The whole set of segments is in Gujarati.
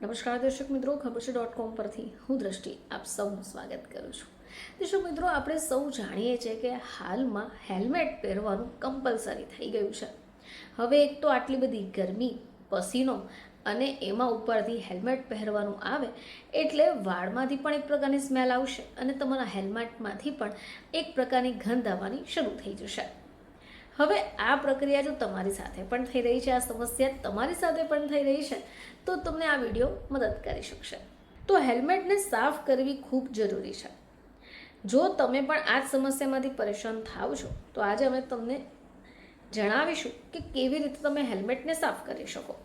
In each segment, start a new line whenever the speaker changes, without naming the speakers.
નમસ્કાર દર્શક મિત્રો, ખબર છે .com પરથી હું દ્રષ્ટિ આપ સૌનું સ્વાગત કરું છું. દર્શક મિત્રો, આપણે સૌ જાણીએ છીએ કે હાલમાં હેલ્મેટ પહેરવાનું કમ્પલસરી થઈ ગયું છે. હવે એક તો આટલી બધી ગરમી, પસીનો અને એમાં ઉપરથી હેલ્મેટ પહેરવાનું આવે એટલે વાળમાંથી પણ એક પ્રકારની સ્મેલ આવશે અને તમારા હેલ્મેટમાંથી પણ એક પ્રકારની ગંધ આવવાની શરૂ થઈ જશે. હવે આ પ્રક્રિયા જો તમારી સાથે પણ થઈ રહી છે, આ સમસ્યા તમારી સાથે પણ થઈ રહી છે, તો તમને આ વિડીયો મદદ કરી શકશે. તો હેલ્મેટને સાફ કરવી ખૂબ જરૂરી છે. જો તમે પણ આ જ સમસ્યામાંથી પરેશાન થાવ છો તો આજે અમે તમને જણાવીશું કે કેવી રીતે તમે હેલ્મેટને સાફ કરી શકો.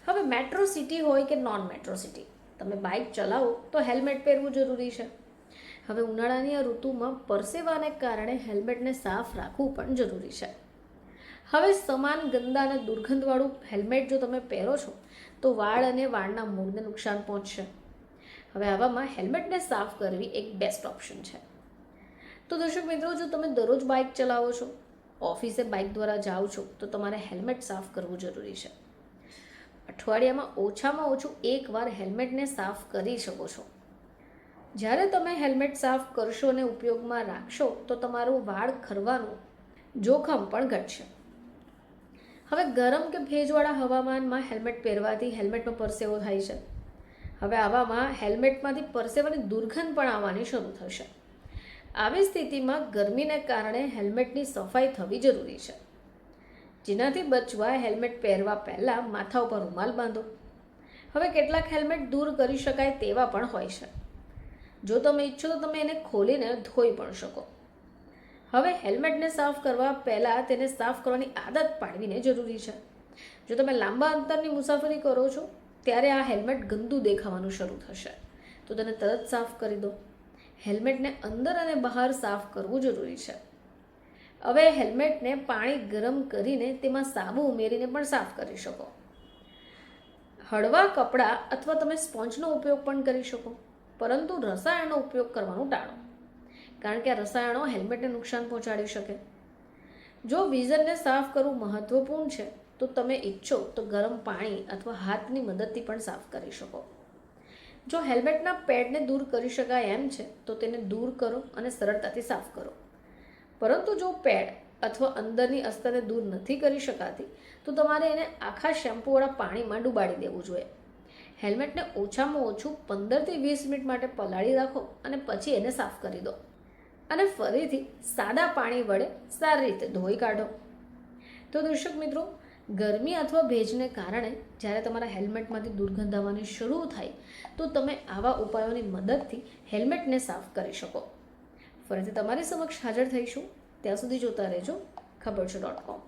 હવે મેટ્રો સિટી હોય કે નોન મેટ્રો સિટી, તમે બાઇક ચલાવો તો હેલ્મેટ પહેરવું જરૂરી છે. હવે ઉનાળાની આ ઋતુમાં પરસેવાને કારણે હેલ્મેટને સાફ રાખવું પણ જરૂરી છે. હવે સમાન ગંદા અને દુર્ગંધવાળું હેલ્મેટ જો તમે પહેરો છો તો વાળ અને વાળના મૂળને નુકસાન પહોંચશે. હવે આવામાં હેલ્મેટને સાફ કરવી એક બેસ્ટ ઓપ્શન છે. તો દર્શક મિત્રો, જો તમે દરરોજ બાઇક ચલાવો છો, ઓફિસે બાઇક દ્વારા જાઓ છો તો તમારે હેલ્મેટ સાફ કરવું જરૂરી છે. અઠવાડિયામાં ઓછામાં ઓછું એકવાર હેલ્મેટને સાફ કરી શકો છો. જ્યારે તમે હેલ્મેટ સાફ કરશો અને ઉપયોગમાં રાખશો તો તમારું વાળ ખરવાનું જોખમ પણ ઘટશે. હવે ગરમ કે ભેજવાળા હવામાનમાં હેલ્મેટ પહેરવાથી હેલ્મેટનો પરસેવો થાય છે. હવે આવામાં હેલ્મેટમાંથી પરસેવાની દુર્ગંધ પણ આવવાની શરૂ થશે. આવી સ્થિતિમાં ગરમીને કારણે હેલ્મેટની સફાઈ થવી જરૂરી છે. જેનાથી બચવા હેલ્મેટ પહેરવા પહેલાં માથા ઉપર રૂમાલ બાંધો. હવે કેટલાક હેલ્મેટ દૂર કરી શકાય તેવા પણ હોય છે. જો તમે ઈચ્છો તો તમે એને ખોલીને ધોઈ પણ શકો. હવે હેલ્મેટને સાફ કરવા પહેલાં તેને સાફ કરવાની આદત પાડવીને જરૂરી છે. જો તમે લાંબા અંતરની મુસાફરી કરો છો ત્યારે આ હેલ્મેટ ગંદુ દેખાવાનું શરૂ થશે, તો તેને તરત સાફ કરી દો. હેલ્મેટને અંદર અને બહાર સાફ કરવું જરૂરી છે. હવે હેલ્મેટને પાણી ગરમ કરીને તેમાં સાબુ ઉમેરીને પણ સાફ કરી શકો. હળવા કપડાં અથવા તમે સ્પોન્જનો ઉપયોગ પણ કરી શકો, પરંતુ રસાયણનો ઉપયોગ કરવાનું ટાળો, કારણ કે આ રસાયણો હેલ્મેટને નુકસાન પહોંચાડી શકે. જો વિઝરને સાફ કરવું મહત્વપૂર્ણ છે તો તમે ઈચ્છો તો ગરમ પાણી અથવા હાથની મદદથી પણ સાફ કરી શકો. જો હેલ્મેટના પેડને દૂર કરી શકાય એમ છે તો તેને દૂર કરો અને સરળતાથી સાફ કરો. પરંતુ જો પેડ અથવા અંદરની અસ્તરને દૂર નથી કરી શકાતી તો તમારે એને આખા શેમ્પૂવાળા પાણીમાં ડુબાડી દેવું જોઈએ. હેલ્મેટને ઓછામાં ઓછું 15થી 20 મિનિટ માટે પલાળી રાખો અને પછી એને સાફ કરી દો અને ફરીથી સાદા પાણી વડે સારી રીતે ધોઈ કાઢો. તો દર્શક મિત્રો, ગરમી અથવા ભેજને કારણે જ્યારે તમારા હેલ્મેટમાંથી દુર્ગંધ આવવાની શરૂ થાય તો તમે આવા ઉપાયોની મદદથી હેલ્મેટને સાફ કરી શકો. ફરીથી તમારી સમક્ષ હાજર થઈશું. ત્યાં સુધી જોતા રહેજો ખબર છે .com.